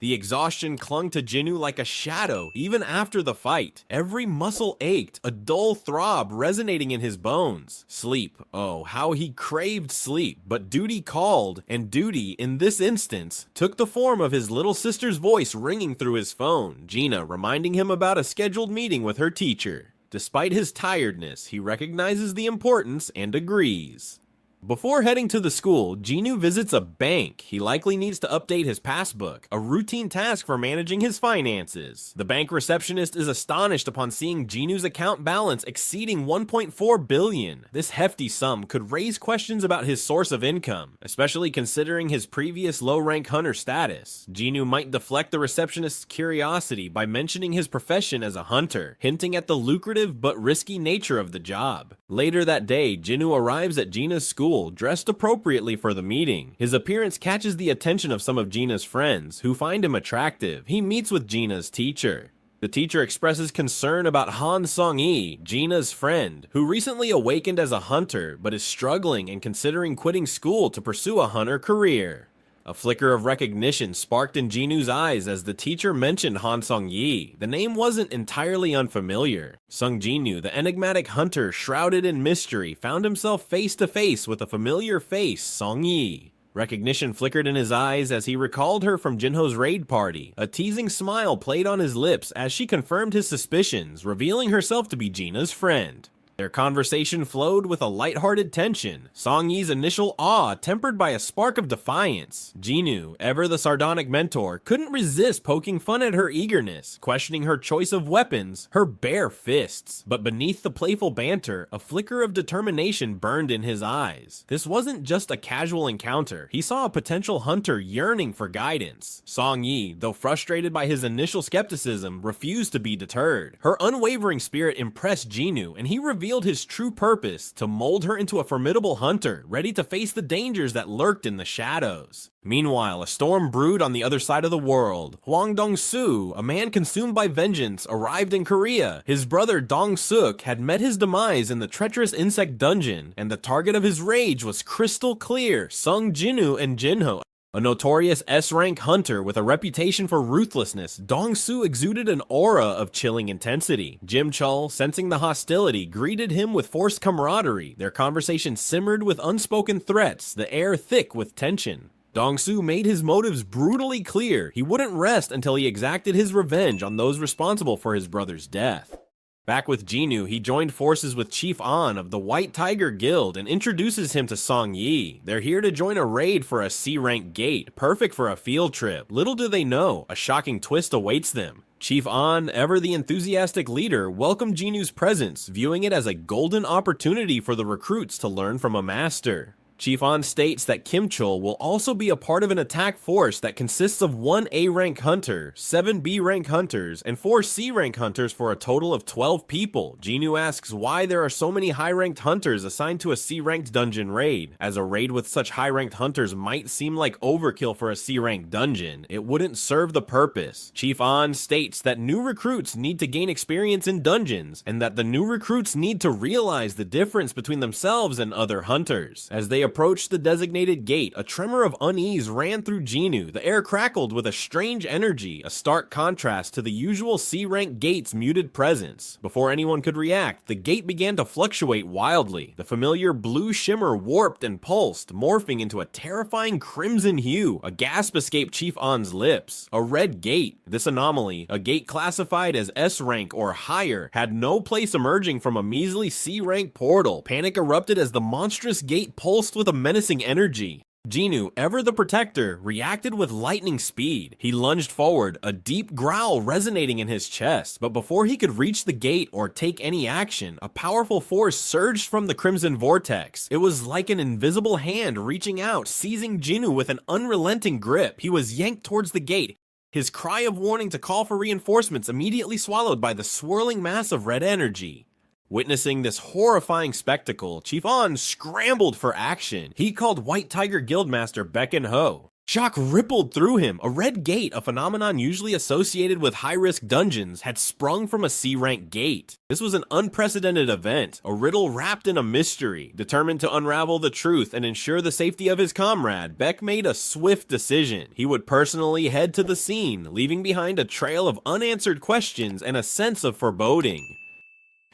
The exhaustion clung to Jinu like a shadow, even after the fight. Every muscle ached, a dull throb resonating in his bones. Sleep. Oh, how he craved sleep, but duty called, and duty, in this instance, took the form of his little sister's voice ringing through his phone, Gina reminding him about a scheduled meeting with her teacher. Despite his tiredness, he recognizes the importance and agrees. Before heading to the school, Jinu visits a bank. He likely needs to update his passbook, a routine task for managing his finances. The bank receptionist is astonished upon seeing Jinu's account balance exceeding 1.4 billion. This hefty sum could raise questions about his source of income, especially considering his previous low-rank hunter status. Jinu might deflect the receptionist's curiosity by mentioning his profession as a hunter, hinting at the lucrative but risky nature of the job. Later that day, Jinu arrives at Gina's school dressed appropriately for the meeting. His appearance catches the attention of some of Gina's friends, who find him attractive. He meets with Gina's teacher. The teacher expresses concern about Han Song-yi, Gina's friend, who recently awakened as a hunter but is struggling and considering quitting school to pursue a hunter career. A flicker of recognition sparked in Jinu's eyes as the teacher mentioned Han Song-yi. The name wasn't entirely unfamiliar. Sung Jinu, the enigmatic hunter shrouded in mystery, found himself face to face with a familiar face, Song-yi. Recognition flickered in his eyes as he recalled her from Jinho's raid party. A teasing smile played on his lips as she confirmed his suspicions, revealing herself to be Gina's friend. Their conversation flowed with a lighthearted tension, Song-yi's initial awe tempered by a spark of defiance. Jinu, ever the sardonic mentor, couldn't resist poking fun at her eagerness, questioning her choice of weapons, her bare fists. But beneath the playful banter, a flicker of determination burned in his eyes. This wasn't just a casual encounter, he saw a potential hunter yearning for guidance. Song-yi, though frustrated by his initial skepticism, refused to be deterred. Her unwavering spirit impressed Jinu, and he revealed his true purpose, to mold her into a formidable hunter, ready to face the dangers that lurked in the shadows. Meanwhile, a storm brewed on the other side of the world. Hwang Dong-soo, a man consumed by vengeance, arrived in Korea. His brother Dong-suk had met his demise in the treacherous insect dungeon, and the target of his rage was crystal clear: Sung Jinu and Jinho. A notorious S-rank hunter with a reputation for ruthlessness, Dong-soo exuded an aura of chilling intensity. Chul, sensing the hostility, greeted him with forced camaraderie. Their conversation simmered with unspoken threats, the air thick with tension. Dong-soo made his motives brutally clear. He wouldn't rest until he exacted his revenge on those responsible for his brother's death. Back with Jinu, he joined forces with Chief An of the White Tiger Guild and introduces him to Song-yi. They're here to join a raid for a C-rank gate, perfect for a field trip. Little do they know, a shocking twist awaits them. Chief An, ever the enthusiastic leader, welcomed Jinu's presence, viewing it as a golden opportunity for the recruits to learn from a master. Chief An states that Chul will also be a part of an attack force that consists of 1 A-rank hunter, 7 B-rank hunters, and 4 C-rank hunters for a total of 12 people. Jinu asks why there are so many high-ranked hunters assigned to a C-ranked dungeon raid. As a raid with such high-ranked hunters might seem like overkill for a C-ranked dungeon, it wouldn't serve the purpose. Chief An states that new recruits need to gain experience in dungeons, and that the new recruits need to realize the difference between themselves and other hunters. As they approached the designated gate, a tremor of unease ran through Jinu. The air crackled with a strange energy, a stark contrast to the usual C-rank gate's muted presence. Before anyone could react, the gate began to fluctuate wildly. The familiar blue shimmer warped and pulsed, morphing into a terrifying crimson hue. A gasp escaped Chief An's lips. A red gate. This anomaly, a gate classified as S-rank or higher, had no place emerging from a measly C-rank portal. Panic erupted as the monstrous gate pulsed with a menacing energy. Jinu, ever the protector, reacted with lightning speed. He lunged forward, a deep growl resonating in his chest, but before he could reach the gate or take any action, a powerful force surged from the crimson vortex. It was like an invisible hand reaching out, seizing Jinu with an unrelenting grip. He was yanked towards the gate, his cry of warning to call for reinforcements immediately swallowed by the swirling mass of red energy. Witnessing this horrifying spectacle, Chief An scrambled for action. He called White Tiger Guildmaster Baek In-ho. Shock rippled through him. A red gate, a phenomenon usually associated with high-risk dungeons, had sprung from a C-rank gate. This was an unprecedented event, a riddle wrapped in a mystery. Determined to unravel the truth and ensure the safety of his comrade, Beck made a swift decision. He would personally head to the scene, leaving behind a trail of unanswered questions and a sense of foreboding.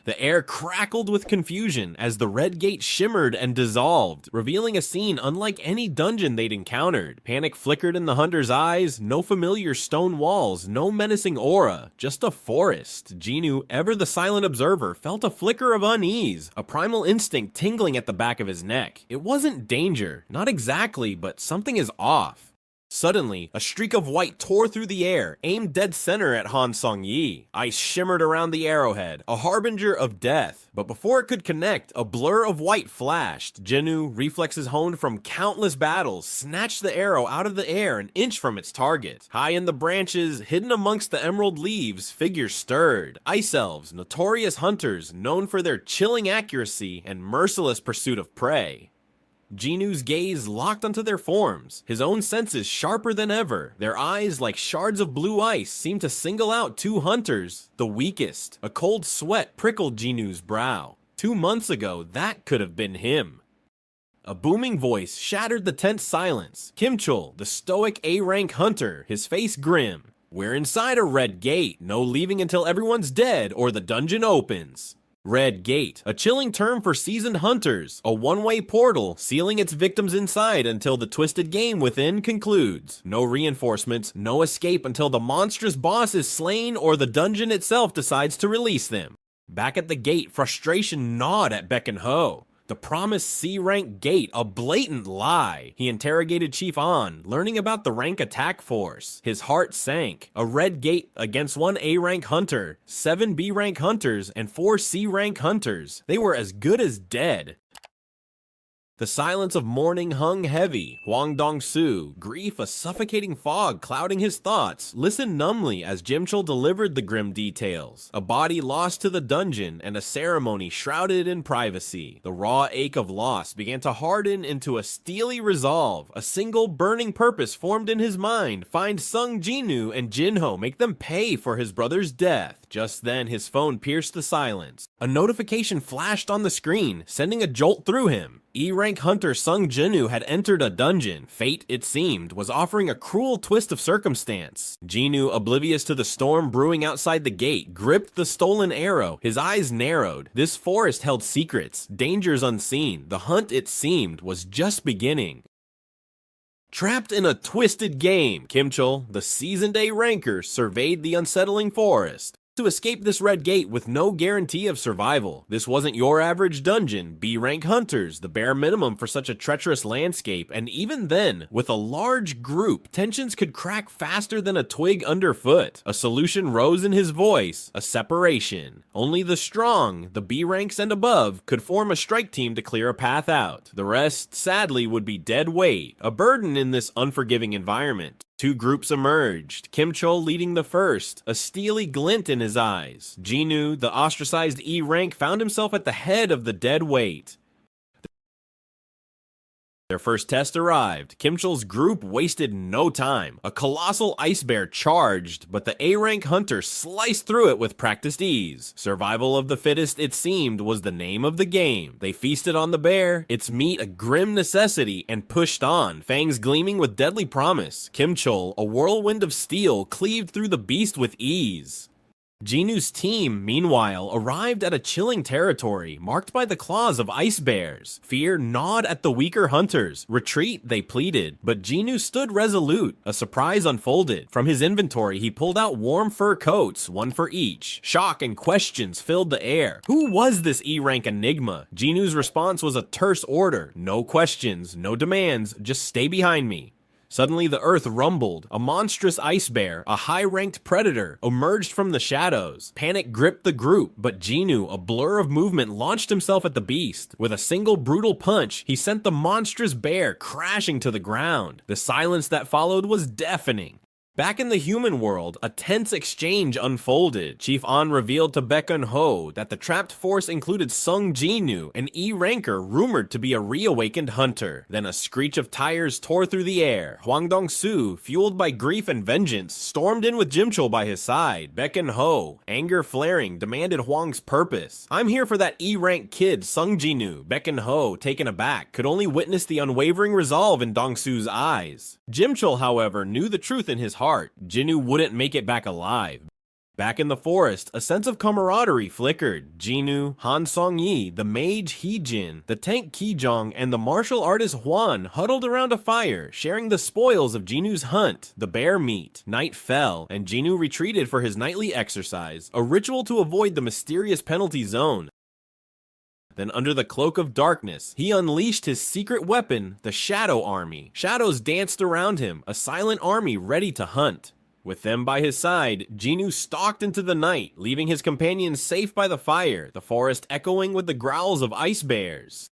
The air crackled with confusion as the red gate shimmered and dissolved, revealing a scene unlike any dungeon they'd encountered. Panic flickered in the hunter's eyes, no familiar stone walls, no menacing aura, just a forest. Jinu, ever the silent observer, felt a flicker of unease, a primal instinct tingling at the back of his neck. It wasn't danger, not exactly, but something is off. Suddenly, a streak of white tore through the air, aimed dead center at Han Song-yi. Ice shimmered around the arrowhead, a harbinger of death. But before it could connect, a blur of white flashed. Jinu, reflexes honed from countless battles, snatched the arrow out of the air an inch from its target. High in the branches, hidden amongst the emerald leaves, figures stirred. Ice elves, notorious hunters, known for their chilling accuracy and merciless pursuit of prey. Jinu's gaze locked onto their forms, his own senses sharper than ever. Their eyes, like shards of blue ice, seemed to single out two hunters, the weakest. A cold sweat prickled Jinu's brow. 2 months ago, that could have been him. A booming voice shattered the tense silence. Chul, the stoic A-rank hunter, his face grim. "We're inside a red gate, no leaving until everyone's dead or the dungeon opens." Red Gate, a chilling term for seasoned hunters, a one-way portal sealing its victims inside until the twisted game within concludes. No reinforcements, no escape until the monstrous boss is slain or the dungeon itself decides to release them. Back at the gate, frustration gnawed at Beck and Ho. The promised C-rank gate, a blatant lie. He interrogated Chief An, learning about the rank attack force. His heart sank. A red gate against 1 A-rank hunter, 7 B-rank hunters, and 4 C-rank hunters. They were as good as dead. The silence of morning hung heavy. Huang Dong-su, grief a suffocating fog clouding his thoughts, listened numbly as Chul delivered the grim details. A body lost to the dungeon and a ceremony shrouded in privacy. The raw ache of loss began to harden into a steely resolve. A single burning purpose formed in his mind: find Sung Jinu and Jinho, make them pay for his brother's death. Just then, his phone pierced the silence. A notification flashed on the screen, sending a jolt through him. E-rank hunter Sung Jinu had entered a dungeon. Fate, it seemed, was offering a cruel twist of circumstance. Jinu, oblivious to the storm brewing outside the gate, gripped the stolen arrow. His eyes narrowed. This forest held secrets, dangers unseen. The hunt, it seemed, was just beginning. Trapped in a twisted game, Chul, the seasoned A-ranker, surveyed the unsettling forest. To escape this red gate with no guarantee of survival. This wasn't your average dungeon. B-rank hunters, the bare minimum for such a treacherous landscape, and even then, with a large group, tensions could crack faster than a twig underfoot. A solution rose in his voice: a separation. Only the strong, the B-ranks and above, could form a strike team to clear a path out. The rest, sadly, would be dead weight, a burden in this unforgiving environment. 2 groups emerged, Chul leading the first, a steely glint in his eyes. Jinu, the ostracized E-rank, found himself at the head of the dead weight. Their first test arrived. Chul's group wasted no time. A colossal ice bear charged, but the A-rank hunter sliced through it with practiced ease. Survival of the fittest, it seemed, was the name of the game. They feasted on the bear, its meat a grim necessity, and pushed on, fangs gleaming with deadly promise. Chul, a whirlwind of steel, cleaved through the beast with ease. Jinu's team, meanwhile, arrived at a chilling territory marked by the claws of ice bears. Fear gnawed at the weaker hunters. Retreat, they pleaded, but Jinu stood resolute. A surprise unfolded. From his inventory, he pulled out warm fur coats, 1 for each. Shock and questions filled the air. Who was this E-rank enigma? Jinu's response was a terse order. No questions, no demands, just stay behind me. Suddenly the earth rumbled. A monstrous ice bear, a high-ranked predator, emerged from the shadows. Panic gripped the group, but Jinu, a blur of movement, launched himself at the beast. With a single brutal punch, he sent the monstrous bear crashing to the ground. The silence that followed was deafening. Back in the human world, a tense exchange unfolded. Chief An revealed to Baek-Eun-ho that the trapped force included Sung Jinu, an E ranker rumored to be a reawakened hunter. Then a screech of tires tore through the air. Hwang Dong-soo, fueled by grief and vengeance, stormed in with Chul by his side. Baek-Eun-ho, anger flaring, demanded Hwang's purpose. "I'm here for that E-rank kid, Sung Jinu." Baek-Eun-ho, taken aback, could only witness the unwavering resolve in Dong-soo's eyes. Chul, however, knew the truth in his heart. Jinu wouldn't make it back alive. Back in the forest, a sense of camaraderie flickered. Jinu, Han Song-yi, the mage Hee-jin, the tank Ki-jong, and the martial artist Hwan huddled around a fire, sharing the spoils of Jinu's hunt, the bear meat. Night fell, and Jinu retreated for his nightly exercise, a ritual to avoid the mysterious penalty zone. Then under the cloak of darkness, he unleashed his secret weapon, the Shadow Army. Shadows danced around him, a silent army ready to hunt. With them by his side, Jinu stalked into the night, leaving his companions safe by the fire, the forest echoing with the growls of ice bears.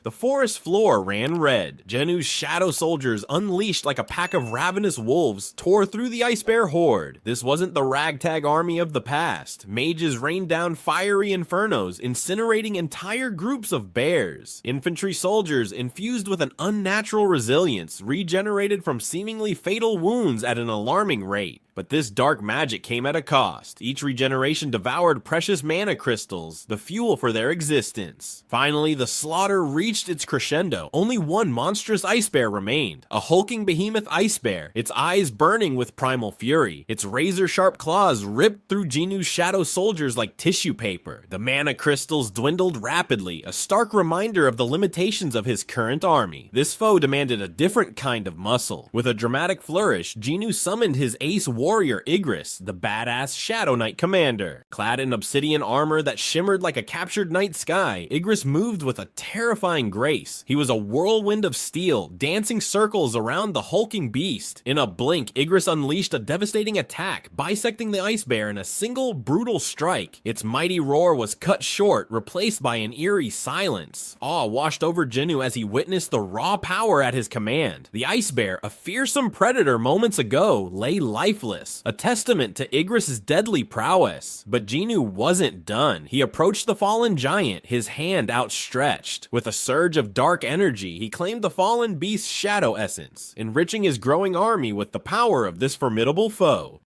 The forest floor ran red. Jinu's shadow soldiers, unleashed like a pack of ravenous wolves, tore through the ice bear horde. This wasn't the ragtag army of the past. Mages rained down fiery infernos, incinerating entire groups of bears. Infantry soldiers, infused with an unnatural resilience, regenerated from seemingly fatal wounds at an alarming rate. But this dark magic came at a cost. Each regeneration devoured precious mana crystals, the fuel for their existence. Finally, the slaughter reached its crescendo. Only one monstrous ice bear remained, a hulking behemoth ice bear, its eyes burning with primal fury. Its razor-sharp claws ripped through Jinu's shadow soldiers like tissue paper. The mana crystals dwindled rapidly, a stark reminder of the limitations of his current army. This foe demanded a different kind of muscle. With a dramatic flourish, Jinu summoned his ace warrior Igris, the badass Shadow Knight commander. Clad in obsidian armor that shimmered like a captured night sky, Igris moved with a terrifying grace. He was a whirlwind of steel, dancing circles around the hulking beast. In a blink, Igris unleashed a devastating attack, bisecting the ice bear in a single brutal strike. Its mighty roar was cut short, replaced by an eerie silence. Awe washed over Jinu as he witnessed the raw power at his command. The ice bear, a fearsome predator moments ago, lay lifeless, a testament to Igris' deadly prowess. But Jinu wasn't done. He approached the fallen giant, his hand outstretched. With a surge of dark energy, he claimed the fallen beast's shadow essence, enriching his growing army with the power of this formidable foe.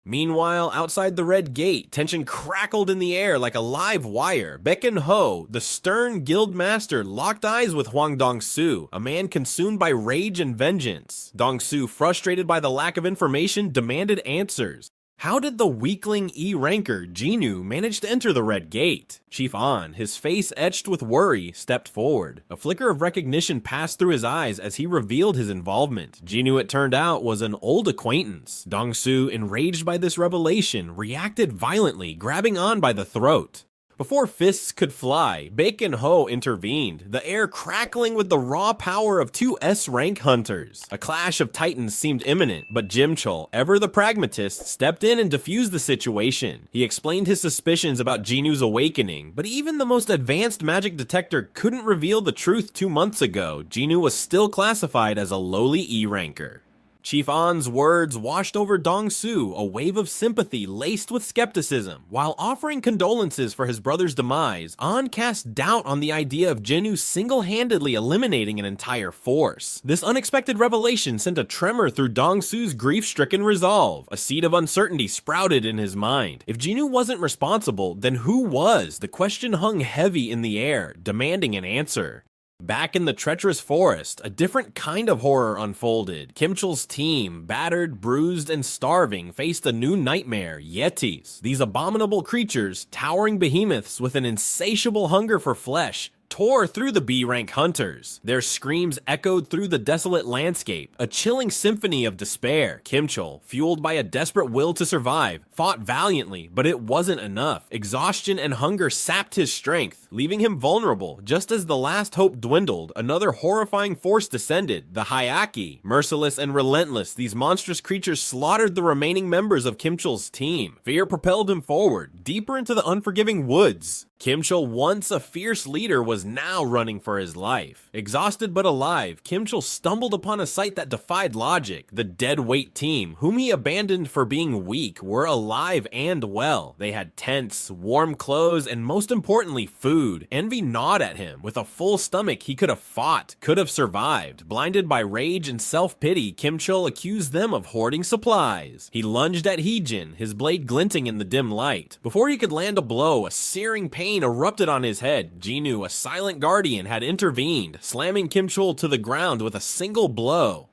Meanwhile, outside the Red Gate, tension crackled in the air like a live wire. Baek-Eun-ho, the stern guild master, locked eyes with Hwang Dong-soo, a man consumed by rage and vengeance. Dong-soo, frustrated by the lack of information, demanded answers. How did the weakling E-ranker Jinu manage to enter the Red Gate? Chief An, his face etched with worry, stepped forward. A flicker of recognition passed through his eyes as he revealed his involvement. Jinu, it turned out, was an old acquaintance. Dong-soo, enraged by this revelation, reacted violently, grabbing An by the throat. Before fists could fly, Baek-Eun-ho intervened, the air crackling with the raw power of two S-rank hunters. A clash of titans seemed imminent, but Chul, ever the pragmatist, stepped in and diffused the situation. He explained his suspicions about Jinu's awakening, but even the most advanced magic detector couldn't reveal the truth 2 months ago. Jinu was still classified as a lowly E-ranker. Chief An's words washed over Dong-soo, a wave of sympathy laced with skepticism. While offering condolences for his brother's demise, An cast doubt on the idea of Jinu single-handedly eliminating an entire force. This unexpected revelation sent a tremor through Dong-soo's grief-stricken resolve. A seed of uncertainty sprouted in his mind. If Jinu wasn't responsible, then who was? The question hung heavy in the air, demanding an answer. Back in the treacherous forest, a different kind of horror unfolded. Chul's team, battered, bruised, and starving, faced a new nightmare, Yetis. These abominable creatures, towering behemoths with an insatiable hunger for flesh, tore through the B-rank hunters. Their screams echoed through the desolate landscape, a chilling symphony of despair. Chul, fueled by a desperate will to survive, fought valiantly, but it wasn't enough. Exhaustion and hunger sapped his strength, leaving him vulnerable. Just as the last hope dwindled, another horrifying force descended, the Hyaki. Merciless and relentless, these monstrous creatures slaughtered the remaining members of Chul's team. Fear propelled him forward, deeper into the unforgiving woods. Kim Chul, once a fierce leader, was now running for his life. Exhausted but alive, Kim Chul stumbled upon a sight that defied logic. The dead weight team, whom he abandoned for being weak, were alive and well. They had tents, warm clothes, and most importantly, food. Envy gnawed at him. With a full stomach, he could have fought, could have survived. Blinded by rage and self-pity, Kim Chul accused them of hoarding supplies. He lunged at Hee-Jin, his blade glinting in the dim light. Before he could land a blow, a searing pain erupted on his head. Jinu, a silent guardian, had intervened, slamming Kim Chul to the ground with a single blow.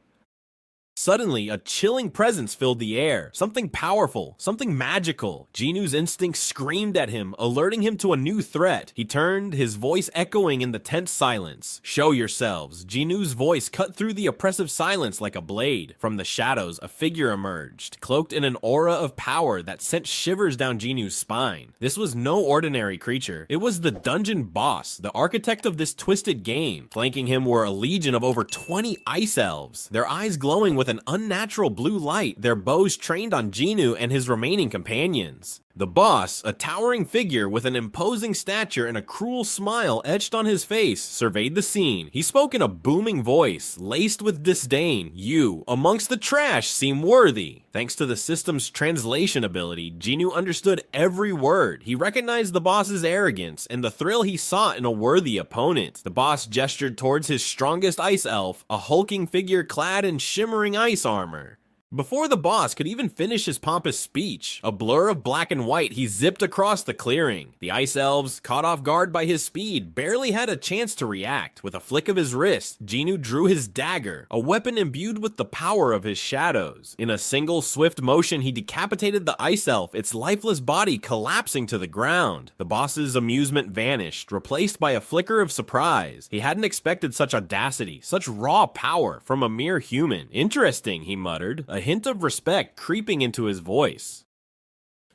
Suddenly, a chilling presence filled the air. Something powerful, something magical. Jinu's instinct screamed at him, alerting him to a new threat. He turned, his voice echoing in the tense silence. "Show yourselves." Jinu's voice cut through the oppressive silence like a blade. From the shadows, a figure emerged, cloaked in an aura of power that sent shivers down Jinu's spine. This was no ordinary creature. It was the dungeon boss, the architect of this twisted game. Flanking him were a legion of over 20 ice elves, their eyes glowing with an unnatural blue light, their bows trained on Jinu and his remaining companions. The boss, a towering figure with an imposing stature and a cruel smile etched on his face, surveyed the scene. He spoke in a booming voice, laced with disdain. "You, amongst the trash, seem worthy." Thanks to the system's translation ability, Jinu understood every word. He recognized the boss's arrogance and the thrill he sought in a worthy opponent. The boss gestured towards his strongest ice elf, a hulking figure clad in shimmering ice armor. Before the boss could even finish his pompous speech, a blur of black and white, he zipped across the clearing. The ice elves, caught off guard by his speed, barely had a chance to react. With a flick of his wrist, Jinu drew his dagger, a weapon imbued with the power of his shadows. In a single swift motion, he decapitated the ice elf, its lifeless body collapsing to the ground. The boss's amusement vanished, replaced by a flicker of surprise. He hadn't expected such audacity, such raw power from a mere human. "Interesting," he muttered, a hint of respect creeping into his voice.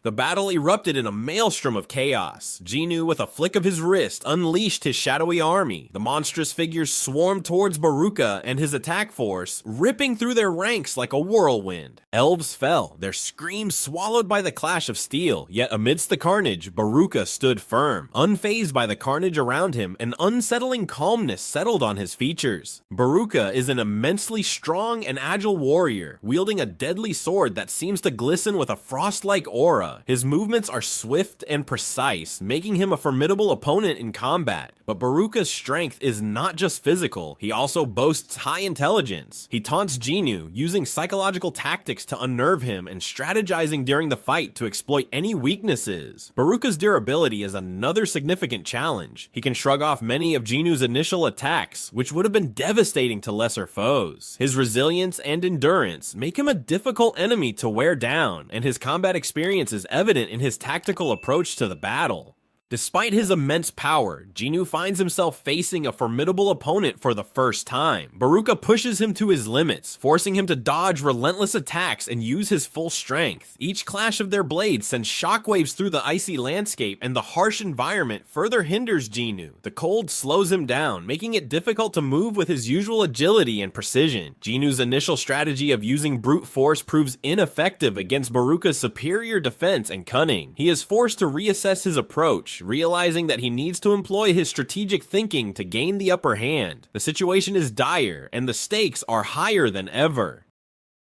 The battle erupted in a maelstrom of chaos. Jinu, with a flick of his wrist, unleashed his shadowy army. The monstrous figures swarmed towards Baruka and his attack force, ripping through their ranks like a whirlwind. Elves fell, their screams swallowed by the clash of steel. Yet amidst the carnage, Baruka stood firm. Unfazed by the carnage around him, an unsettling calmness settled on his features. Baruka is an immensely strong and agile warrior, wielding a deadly sword that seems to glisten with a frost-like aura. His movements are swift and precise, making him a formidable opponent in combat. But Baruka's strength is not just physical, he also boasts high intelligence. He taunts Jinu, using psychological tactics to unnerve him and strategizing during the fight to exploit any weaknesses. Baruka's durability is another significant challenge. He can shrug off many of Jinu's initial attacks, which would have been devastating to lesser foes. His resilience and endurance make him a difficult enemy to wear down, and his combat experience is evident in his tactical approach to the battle. Despite his immense power, Jinu finds himself facing a formidable opponent for the first time. Baruka pushes him to his limits, forcing him to dodge relentless attacks and use his full strength. Each clash of their blades sends shockwaves through the icy landscape, and the harsh environment further hinders Jinu. The cold slows him down, making it difficult to move with his usual agility and precision. Jinu's initial strategy of using brute force proves ineffective against Baruka's superior defense and cunning. He is forced to reassess his approach, realizing that he needs to employ his strategic thinking to gain the upper hand. The situation is dire, and the stakes are higher than ever.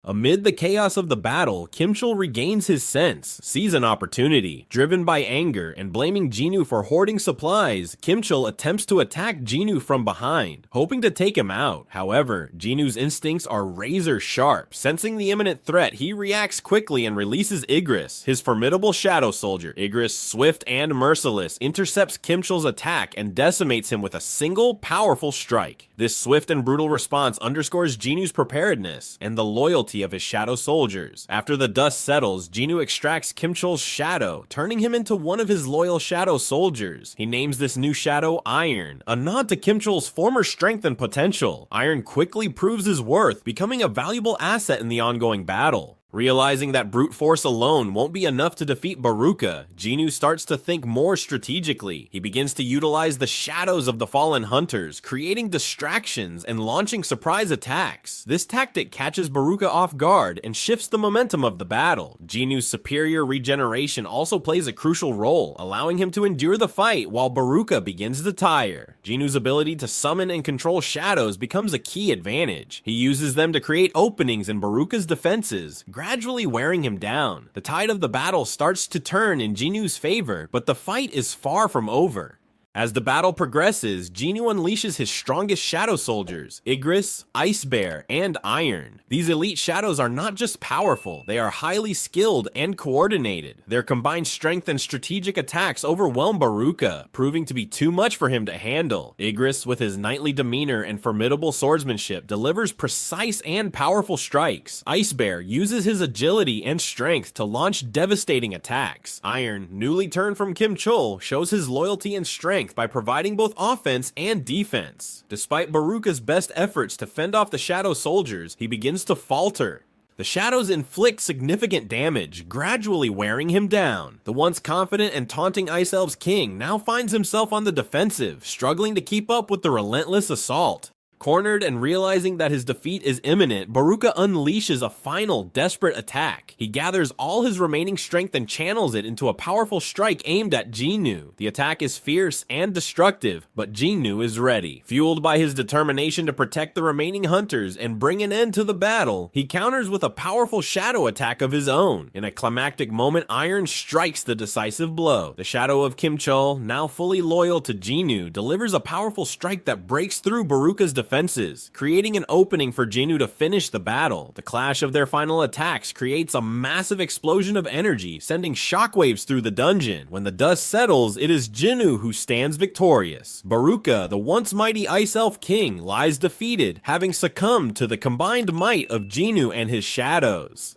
Amid the chaos of the battle, Kim Chul regains his sense, sees an opportunity. Driven by anger and blaming Jinu for hoarding supplies, Kim Chul attempts to attack Jinu from behind, hoping to take him out. However, Jinu's instincts are razor sharp. Sensing the imminent threat, he reacts quickly and releases Igris. His formidable shadow soldier, Igris, swift and merciless, intercepts Kim Chul's attack and decimates him with a single powerful strike. This swift and brutal response underscores Jinu's preparedness and the loyalty of his shadow soldiers. After the dust settles, Jinu extracts Kim Chul's shadow, turning him into one of his loyal shadow soldiers. He names this new shadow Iron, a nod to Kim Chul's former strength and potential. Iron quickly proves his worth, becoming a valuable asset in the ongoing battle. Realizing that brute force alone won't be enough to defeat Baruka, Jinu starts to think more strategically. He begins to utilize the shadows of the fallen hunters, creating distractions and launching surprise attacks. This tactic catches Baruka off guard and shifts the momentum of the battle. Jinu's superior regeneration also plays a crucial role, allowing him to endure the fight while Baruka begins to tire. Jinu's ability to summon and control shadows becomes a key advantage. He uses them to create openings in Baruka's defenses, gradually wearing him down. The tide of the battle starts to turn in Jinu's favor, but the fight is far from over. As the battle progresses, Jinu unleashes his strongest shadow soldiers, Igris, Ice Bear, and Iron. These elite shadows are not just powerful, they are highly skilled and coordinated. Their combined strength and strategic attacks overwhelm Baruka, proving to be too much for him to handle. Igris, with his knightly demeanor and formidable swordsmanship, delivers precise and powerful strikes. Ice Bear uses his agility and strength to launch devastating attacks. Iron, newly turned from Chul, shows his loyalty and strength by providing both offense and defense. Despite Baruka's best efforts to fend off the shadow soldiers, he begins to falter. The shadows inflict significant damage, gradually wearing him down. The once confident and taunting Ice Elves king now finds himself on the defensive, struggling to keep up with the relentless assault. Cornered and realizing that his defeat is imminent, Baruka unleashes a final, desperate attack. He gathers all his remaining strength and channels it into a powerful strike aimed at Jinu. The attack is fierce and destructive, but Jinu is ready. Fueled by his determination to protect the remaining hunters and bring an end to the battle, he counters with a powerful shadow attack of his own. In a climactic moment, Iron strikes the decisive blow. The shadow of Chul, now fully loyal to Jinu, delivers a powerful strike that breaks through Baruka's defenses, creating an opening for Jinu to finish the battle. The clash of their final attacks creates a massive explosion of energy, sending shockwaves through the dungeon. When the dust settles, it is Jinu who stands victorious. Baruka, the once mighty Ice Elf king, lies defeated, having succumbed to the combined might of Jinu and his shadows.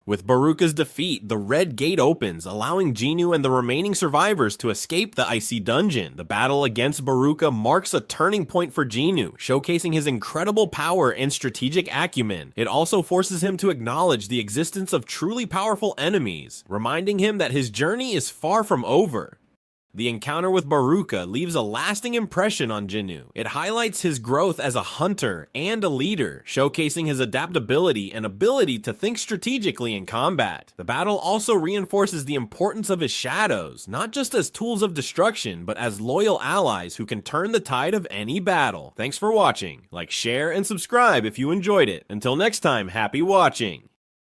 With Baruka's defeat, the Red Gate opens, allowing Jinu and the remaining survivors to escape the icy dungeon. The battle against Baruka marks a turning point for Jinu, showcasing his incredible power and strategic acumen. It also forces him to acknowledge the existence of truly powerful enemies, reminding him that his journey is far from over. The encounter with Baruka leaves a lasting impression on Jinu. It highlights his growth as a hunter and a leader, showcasing his adaptability and ability to think strategically in combat. The battle also reinforces the importance of his shadows, not just as tools of destruction, but as loyal allies who can turn the tide of any battle. Thanks for watching. Like, share, and subscribe if you enjoyed it. Until next time, happy watching!